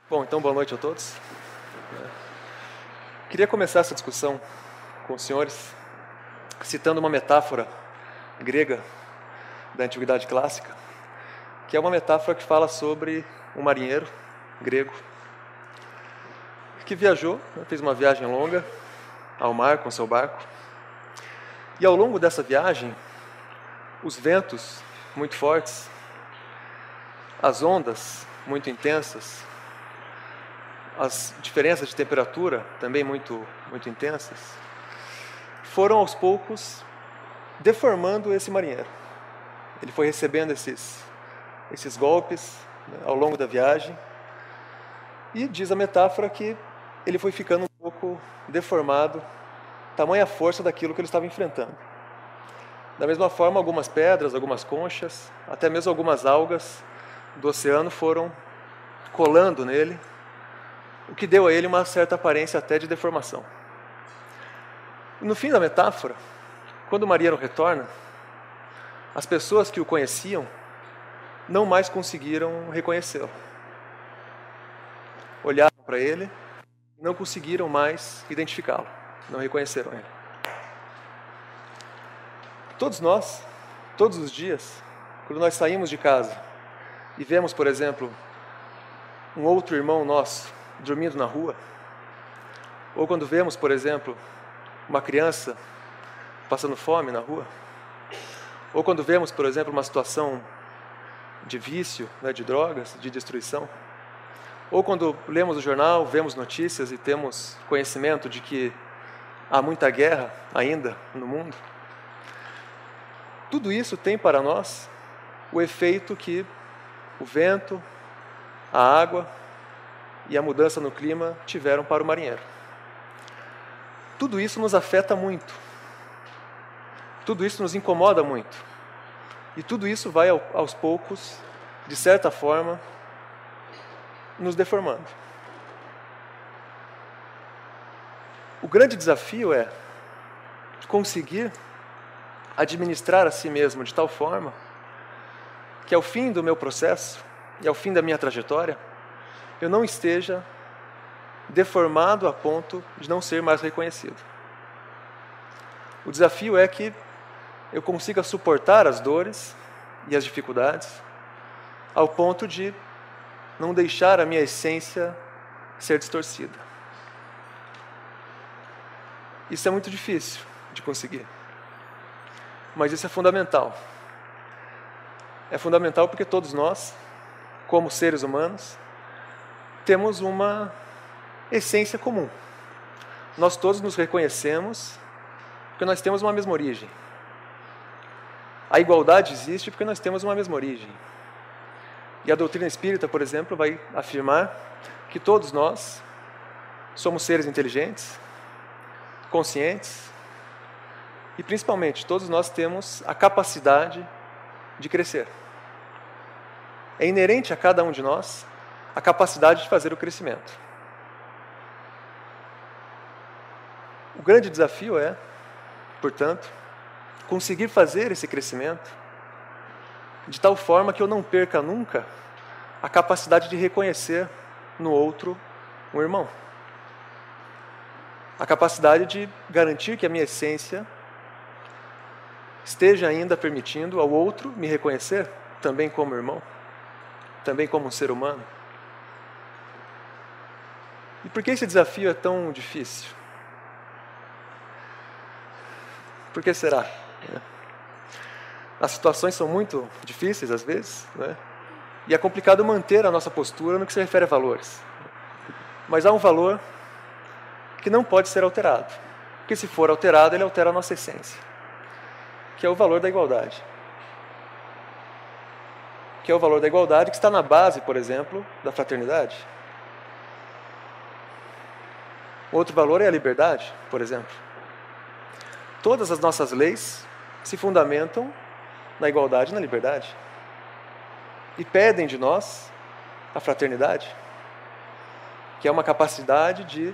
Bom, então boa noite a todos. Queria começar essa discussão com os senhores citando uma metáfora grega da Antiguidade Clássica, que é uma metáfora que fala sobre um marinheiro grego que viajou, fez uma viagem longa ao mar com seu barco, e ao longo dessa viagem, os ventos muito fortes, as ondas muito intensas, as diferenças de temperatura também muito intensas, foram aos poucos deformando esse marinheiro. Ele foi recebendo esses golpes, né, ao longo da viagem, e diz a metáfora que ele foi ficando um pouco deformado, tamanha força daquilo que ele estava enfrentando. Da mesma forma, algumas pedras, algumas conchas, até mesmo algumas algas do oceano foram colando nele, o que deu a ele uma certa aparência até de deformação. No fim da metáfora, quando o marinheiro retorna, as pessoas que o conheciam não mais conseguiram reconhecê-lo. Olharam para ele e não conseguiram mais identificá-lo, não reconheceram ele. Todos nós, todos os dias, quando nós saímos de casa e vemos, por exemplo, um outro irmão nosso dormindo na rua, ou quando vemos, por exemplo, uma criança passando fome na rua, ou quando vemos, por exemplo, uma situação de vício, né, de drogas, de destruição, ou quando lemos o jornal, vemos notícias e temos conhecimento de que há muita guerra ainda no mundo, tudo isso tem para nós o efeito que o vento, a água e a mudança no clima tiveram para o marinheiro. Tudo isso nos afeta muito. Tudo isso nos incomoda muito. E tudo isso vai, aos poucos, de certa forma, nos deformando. O grande desafio é conseguir administrar a si mesmo de tal forma que, ao fim do meu processo e ao fim da minha trajetória, eu não esteja deformado a ponto de não ser mais reconhecido. O desafio é que eu consiga suportar as dores e as dificuldades ao ponto de não deixar a minha essência ser distorcida. Isso é muito difícil de conseguir, mas isso é fundamental. É fundamental porque todos nós, como seres humanos, temos uma essência comum. Nós todos nos reconhecemos porque nós temos uma mesma origem. A igualdade existe porque nós temos uma mesma origem. E a doutrina espírita, por exemplo, vai afirmar que todos nós somos seres inteligentes, conscientes e, principalmente, todos nós temos a capacidade de crescer. É inerente a cada um de nós a capacidade de fazer o crescimento. O grande desafio é, portanto, conseguir fazer esse crescimento de tal forma que eu não perca nunca a capacidade de reconhecer no outro um irmão. A capacidade de garantir que a minha essência esteja ainda permitindo ao outro me reconhecer também como irmão, também como um ser humano. E por que esse desafio é tão difícil? Por que será? As situações são muito difíceis às vezes, né? E é complicado manter a nossa postura no que se refere a valores. Mas há um valor que não pode ser alterado, porque se for alterado, ele altera a nossa essência, que é o valor da igualdade. Que é o valor da igualdade que está na base, por exemplo, da fraternidade. Outro valor é a liberdade, por exemplo. Todas as nossas leis se fundamentam na igualdade e na liberdade. E pedem de nós a fraternidade, que é uma capacidade de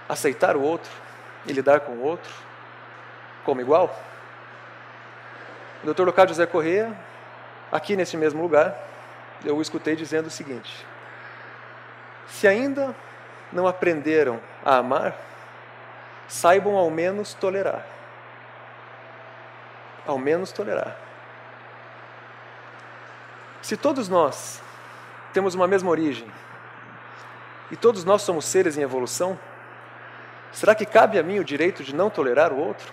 aceitar o outro e lidar com o outro como igual. O Dr. Leocádio José Corrêa, aqui nesse mesmo lugar, eu o escutei dizendo o seguinte: Se ainda não aprenderam a amar, saibam ao menos tolerar. Ao menos tolerar. Se todos nós temos uma mesma origem e todos nós somos seres em evolução, será que cabe a mim o direito de não tolerar o outro?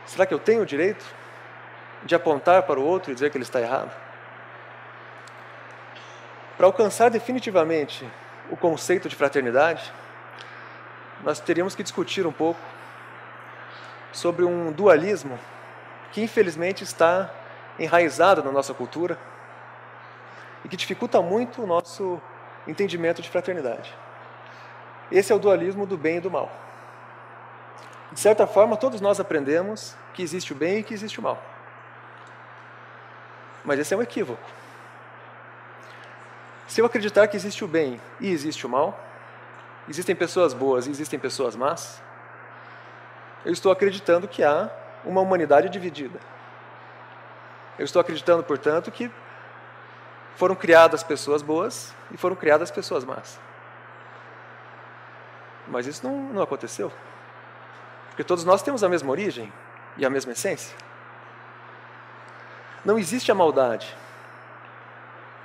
Será que eu tenho o direito de apontar para o outro e dizer que ele está errado? Para alcançar definitivamente o conceito de fraternidade, nós teríamos que discutir um pouco sobre um dualismo que infelizmente está enraizado na nossa cultura e que dificulta muito o nosso entendimento de fraternidade. Esse é o dualismo do bem e do mal. De certa forma, todos nós aprendemos que existe o bem e que existe o mal. Mas esse é um equívoco. Se eu acreditar que existe o bem e existe o mal, existem pessoas boas e existem pessoas más, eu estou acreditando que há uma humanidade dividida. Eu estou acreditando, portanto, que foram criadas pessoas boas e foram criadas pessoas más. Mas isso não aconteceu. Porque todos nós temos a mesma origem e a mesma essência. Não existe a maldade.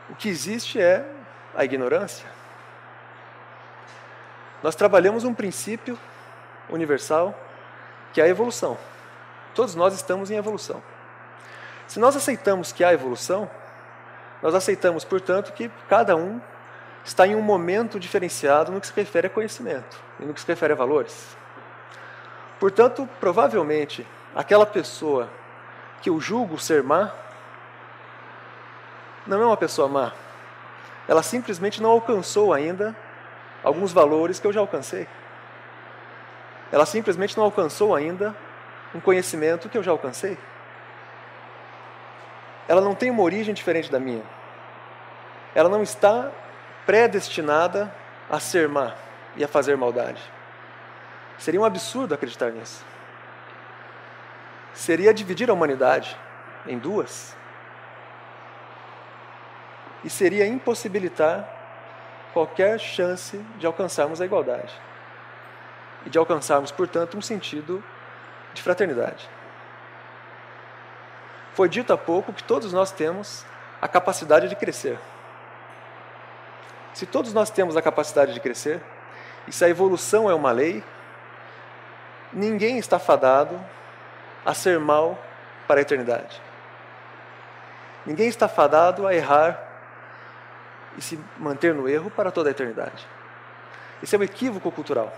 O que existe é a ignorância. Nós trabalhamos um princípio universal, que é a evolução. Todos nós estamos em evolução. Se nós aceitamos que há evolução, nós aceitamos, portanto, que cada um está em um momento diferenciado no que se refere a conhecimento e no que se refere a valores. Portanto, provavelmente, aquela pessoa que eu julgo ser má, não é uma pessoa má. Ela simplesmente não alcançou ainda alguns valores que eu já alcancei. Ela simplesmente não alcançou ainda um conhecimento que eu já alcancei. Ela não tem uma origem diferente da minha. Ela não está predestinada a ser má e a fazer maldade. Seria um absurdo acreditar nisso. Seria dividir a humanidade em duas. E seria impossibilitar qualquer chance de alcançarmos a igualdade. E de alcançarmos, portanto, um sentido de fraternidade. Foi dito há pouco que todos nós temos a capacidade de crescer. Se todos nós temos a capacidade de crescer, e se a evolução é uma lei, ninguém está fadado a ser mal para a eternidade. Ninguém está fadado a errar e se manter no erro para toda a eternidade. Esse é um equívoco cultural,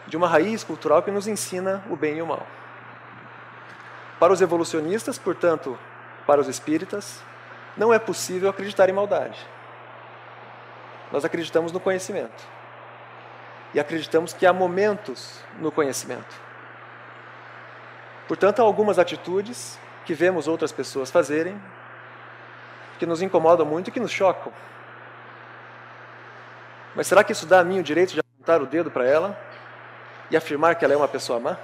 de uma raiz cultural que nos ensina o bem e o mal. Para os evolucionistas, portanto, para os espíritas, não é possível acreditar em maldade. Nós acreditamos no conhecimento. E acreditamos que há momentos no conhecimento. Portanto, há algumas atitudes que vemos outras pessoas fazerem que nos incomodam muito e que nos chocam. Mas será que isso dá a mim o direito de apontar o dedo para ela e afirmar que ela é uma pessoa má?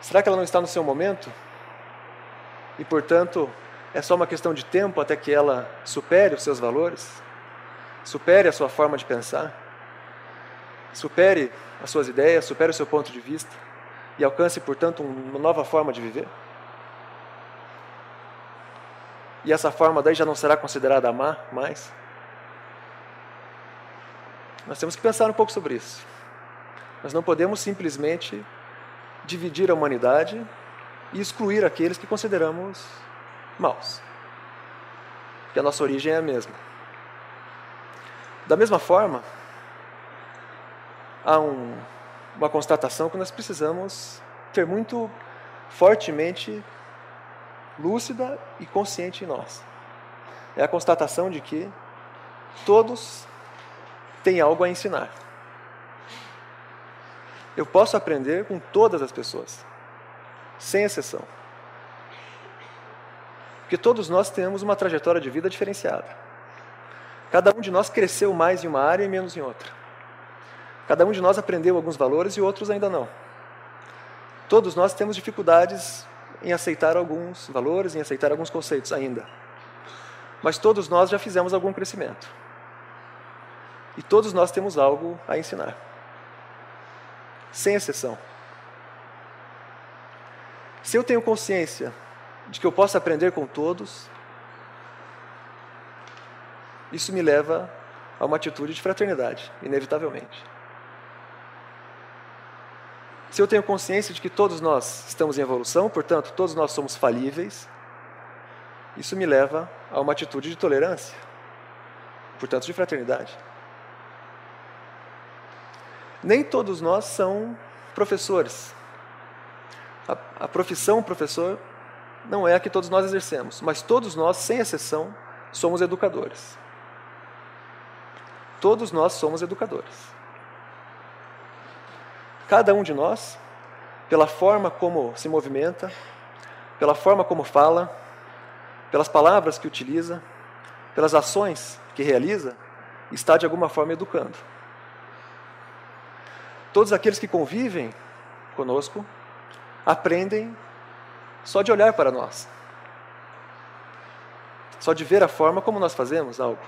Será que ela não está no seu momento? E, portanto, é só uma questão de tempo até que ela supere os seus valores? Supere a sua forma de pensar? Supere as suas ideias, supere o seu ponto de vista e alcance, portanto, uma nova forma de viver? E essa forma daí já não será considerada má mais? Nós temos que pensar um pouco sobre isso. Nós não podemos simplesmente dividir a humanidade e excluir aqueles que consideramos maus. Porque a nossa origem é a mesma. Da mesma forma, há uma constatação que nós precisamos ter muito fortemente lúcida e consciente em nós. É a constatação de que todos têm algo a ensinar. Eu posso aprender com todas as pessoas, sem exceção. Porque todos nós temos uma trajetória de vida diferenciada. Cada um de nós cresceu mais em uma área e menos em outra. Cada um de nós aprendeu alguns valores e outros ainda não. Todos nós temos dificuldades em aceitar alguns valores, em aceitar alguns conceitos ainda. mas todos nós já fizemos algum crescimento. E todos nós temos algo a ensinar. Sem exceção. Se eu tenho consciência de que eu posso aprender com todos, isso me leva a uma atitude de fraternidade, inevitavelmente. Se eu tenho consciência de que todos nós estamos em evolução, portanto, todos nós somos falíveis, isso me leva a uma atitude de tolerância, portanto, de fraternidade. Nem todos nós são professores. A profissão professor não é a que todos nós exercemos, mas todos nós, sem exceção, somos educadores. Todos nós somos educadores. Cada um de nós, pela forma como se movimenta, pela forma como fala, pelas palavras que utiliza, pelas ações que realiza, está de alguma forma educando. Todos aqueles que convivem conosco aprendem só de olhar para nós, só de ver a forma como nós fazemos algo.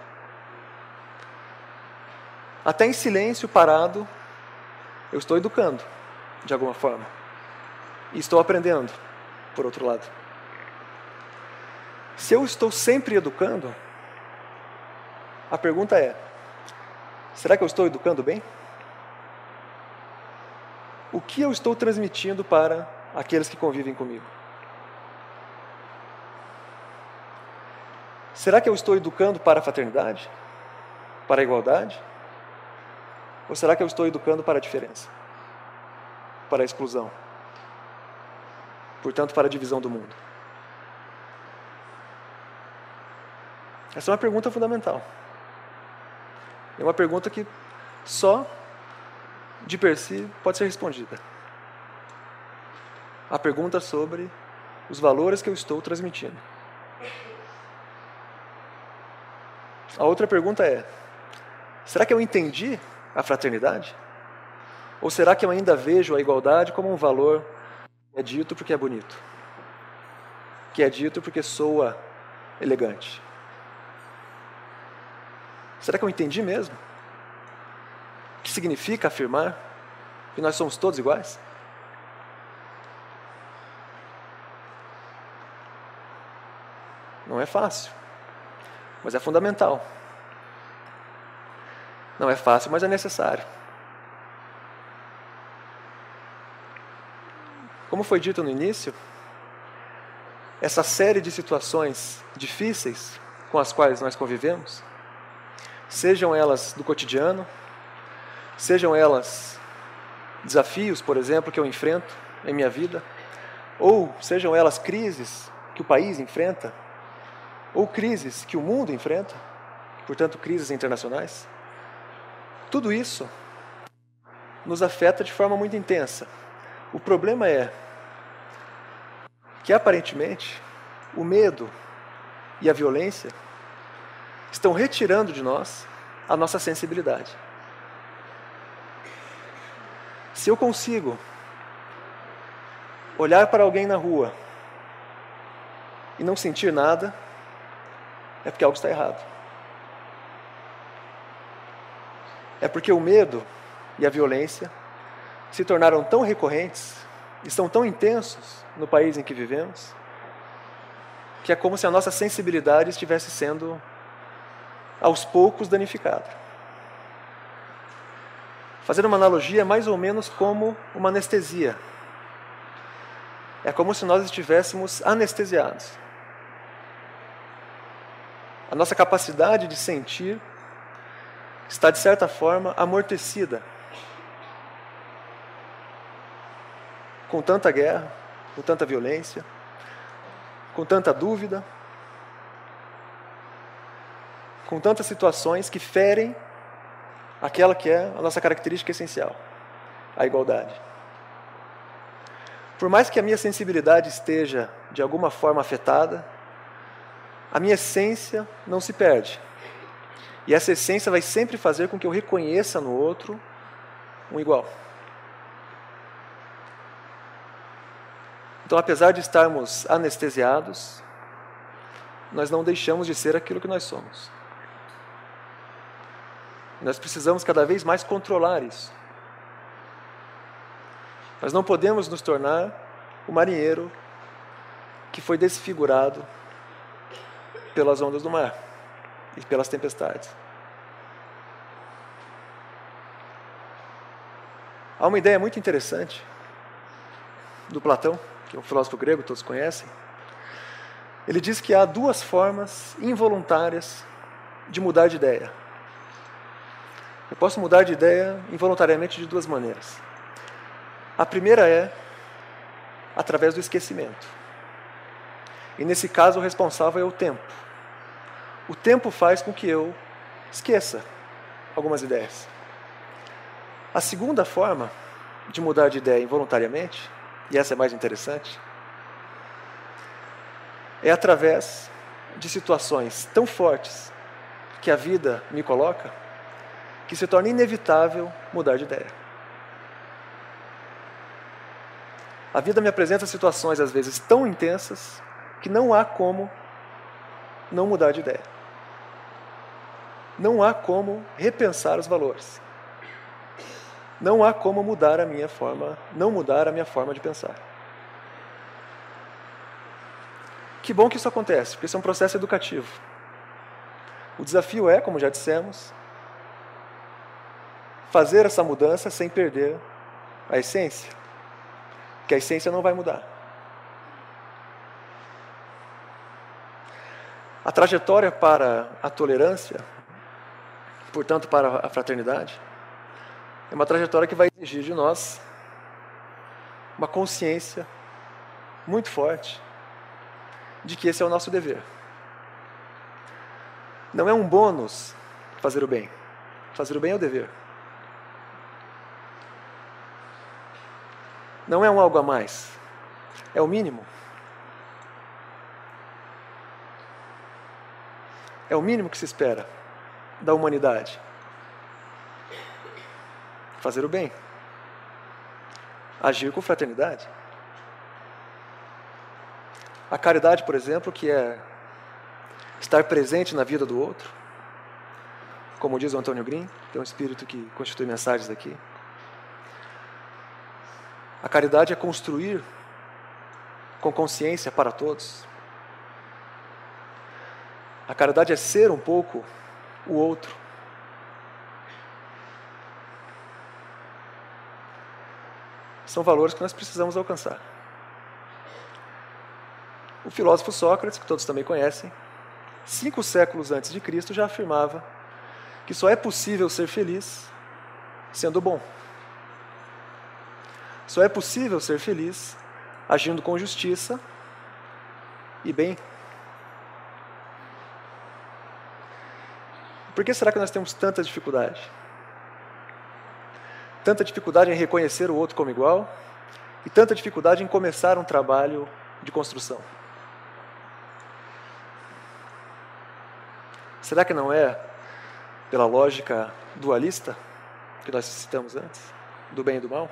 Até em silêncio, parado, eu estou educando, de alguma forma. E estou aprendendo, por outro lado. Se eu estou sempre educando, a pergunta é: será que eu estou educando bem? O que eu estou transmitindo para aqueles que convivem comigo? Será que eu estou educando para a fraternidade? Para a igualdade? Ou será que eu estou educando para a diferença? Para a exclusão? Portanto, para a divisão do mundo? Essa é uma pergunta fundamental. É uma pergunta que só de per si pode ser respondida. A pergunta sobre os valores que eu estou transmitindo. A outra pergunta é: será que eu entendi a fraternidade? Ou será que eu ainda vejo a igualdade como um valor que é dito porque é bonito? Que é dito porque soa elegante? Será que eu entendi mesmo? O que significa afirmar que nós somos todos iguais? Não é fácil, mas é fundamental. Não é fácil, mas é necessário. Como foi dito no início, essa série de situações difíceis com as quais nós convivemos, sejam elas do cotidiano, sejam elas desafios, por exemplo, que eu enfrento em minha vida, ou sejam elas crises que o país enfrenta, ou crises que o mundo enfrenta, portanto, crises internacionais, tudo isso nos afeta de forma muito intensa. O problema é que, aparentemente, o medo e a violência estão retirando de nós a nossa sensibilidade. Se eu consigo olhar para alguém na rua e não sentir nada, é porque algo está errado. É porque o medo e a violência se tornaram tão recorrentes e são tão intensos no país em que vivemos, que é como se a nossa sensibilidade estivesse sendo, aos poucos, danificada. Fazendo uma analogia, é mais ou menos como uma anestesia. É como se nós estivéssemos anestesiados. A nossa capacidade de sentir está, de certa forma, amortecida. Com tanta guerra, com tanta violência, com tanta dúvida, com tantas situações que ferem aquela que é a nossa característica essencial, a igualdade. Por mais que a minha sensibilidade esteja, de alguma forma, afetada, a minha essência não se perde. E essa essência vai sempre fazer com que eu reconheça no outro um igual. Então, apesar de estarmos anestesiados, nós não deixamos de ser aquilo que nós somos. Nós precisamos cada vez mais controlar isso. Nós não podemos nos tornar o marinheiro que foi desfigurado pelas ondas do mar e pelas tempestades. Há uma ideia muito interessante do Platão, que é um filósofo grego, todos conhecem. Ele diz que há duas formas involuntárias de mudar de ideia. Eu posso mudar de ideia involuntariamente de duas maneiras. A primeira é através do esquecimento. E nesse caso o responsável é o tempo. O tempo faz com que eu esqueça algumas ideias. A segunda forma de mudar de ideia involuntariamente, e essa é mais interessante, é através de situações tão fortes que a vida me coloca, que se torna inevitável mudar de ideia. A vida me apresenta situações, às vezes, tão intensas, que não há como não mudar de ideia. Não há como repensar os valores. Não há como mudar a minha forma, não mudar a minha forma de pensar. Que bom que isso acontece, porque isso é um processo educativo. O desafio é, como já dissemos, fazer essa mudança sem perder a essência, porque a essência não vai mudar. A trajetória para a tolerância, portanto para a fraternidade, é uma trajetória que vai exigir de nós uma consciência muito forte de que esse é o nosso dever. Não é um bônus fazer o bem. Fazer o bem é o dever. Não é um algo a mais. É o mínimo. É o mínimo que se espera da humanidade. Fazer o bem. Agir com fraternidade. A caridade, por exemplo, que é estar presente na vida do outro, como diz o Antônio Green, que é um espírito que constitui mensagens aqui. A caridade é construir com consciência para todos. A caridade é ser um pouco o outro. São valores que nós precisamos alcançar. O filósofo Sócrates, que todos também conhecem, 5 séculos antes de Cristo já afirmava que só é possível ser feliz sendo bom. Só é possível ser feliz agindo com justiça e bem. Por que será que nós temos tanta dificuldade? Tanta dificuldade em reconhecer o outro como igual e tanta dificuldade em começar um trabalho de construção. Será que não é pela lógica dualista que nós citamos antes, do bem e do mal?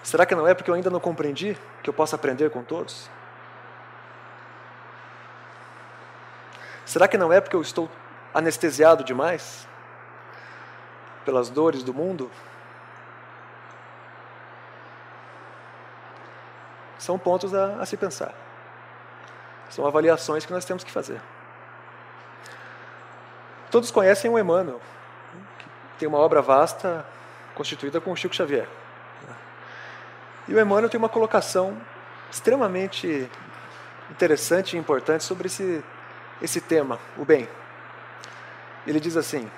Será que não é porque eu ainda não compreendi que eu posso aprender com todos? Será que não é porque eu estou anestesiado demais pelas dores do mundo? São pontos a se pensar. São avaliações que nós temos que fazer. Todos conhecem o Emmanuel, que tem uma obra vasta constituída com o Chico Xavier. E o Emmanuel tem uma colocação extremamente interessante e importante sobre esse tema, o bem. Ele diz assim: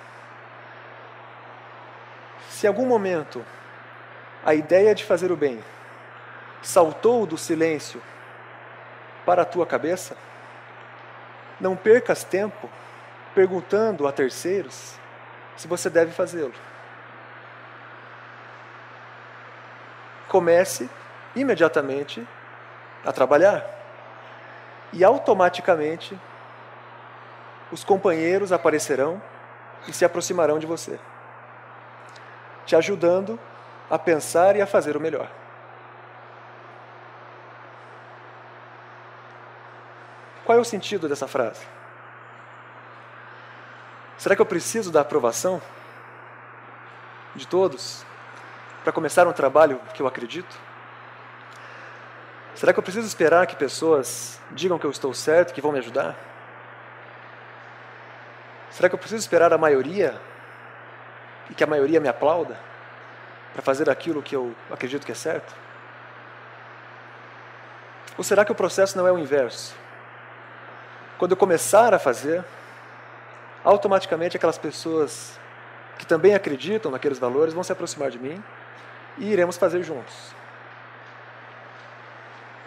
se em algum momento a ideia de fazer o bem saltou do silêncio para a tua cabeça, não percas tempo perguntando a terceiros se você deve fazê-lo. Comece imediatamente a trabalhar e automaticamente os companheiros aparecerão e se aproximarão de você, te ajudando a pensar e a fazer o melhor. Qual é o sentido dessa frase? Será que eu preciso da aprovação de todos para começar um trabalho que eu acredito? Será que eu preciso esperar que pessoas digam que eu estou certo, que vão me ajudar? Será que eu preciso esperar a maioria e que a maioria me aplauda para fazer aquilo que eu acredito que é certo? Ou será que o processo não é o inverso? Quando eu começar a fazer, automaticamente aquelas pessoas que também acreditam naqueles valores vão se aproximar de mim e iremos fazer juntos.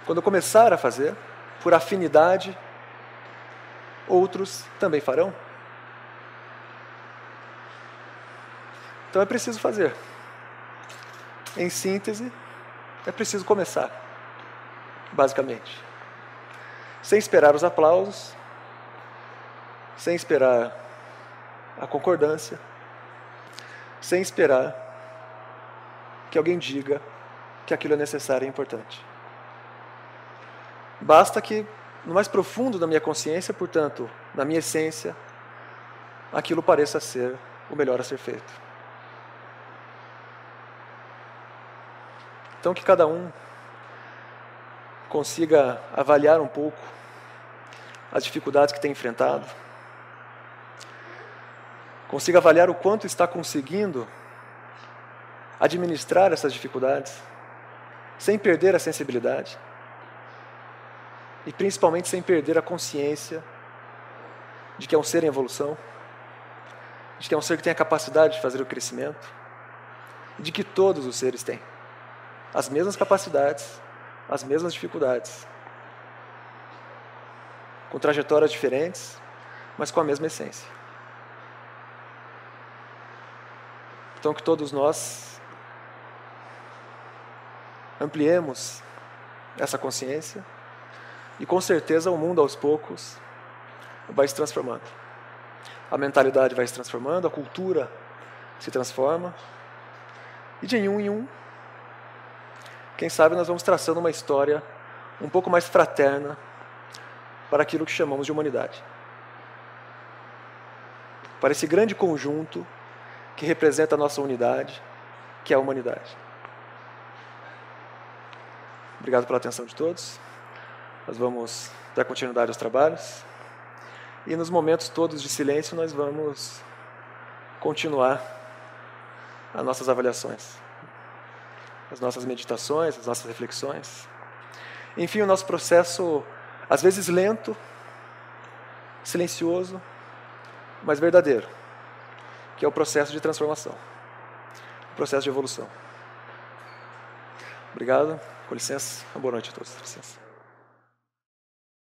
Quando eu começar a fazer, por afinidade, outros também farão. Então é preciso fazer. Em síntese, é preciso começar, basicamente. Sem esperar os aplausos, sem esperar a concordância, sem esperar que alguém diga que aquilo é necessário e importante. Basta que, no mais profundo da minha consciência, portanto, na minha essência, aquilo pareça ser o melhor a ser feito. Então, que cada um consiga avaliar um pouco as dificuldades que tem enfrentado, consiga avaliar o quanto está conseguindo administrar essas dificuldades, sem perder a sensibilidade e principalmente sem perder a consciência de que é um ser em evolução, de que é um ser que tem a capacidade de fazer o crescimento e de que todos os seres têm as mesmas capacidades, as mesmas dificuldades, com trajetórias diferentes, mas com a mesma essência. Então que todos nós ampliemos essa consciência e com certeza o mundo aos poucos vai se transformando. A mentalidade vai se transformando, a cultura se transforma e de um em um, quem sabe nós vamos traçando uma história um pouco mais fraterna para aquilo que chamamos de humanidade. Para esse grande conjunto que representa a nossa unidade, que é a humanidade. Obrigado pela atenção de todos. Nós vamos dar continuidade aos trabalhos. E nos momentos todos de silêncio nós vamos continuar as nossas avaliações, as nossas meditações, as nossas reflexões. Enfim, o nosso processo, às vezes lento, silencioso, mas verdadeiro, que é o processo de transformação, o processo de evolução. Obrigado, com licença, uma boa noite a todos. Com licença.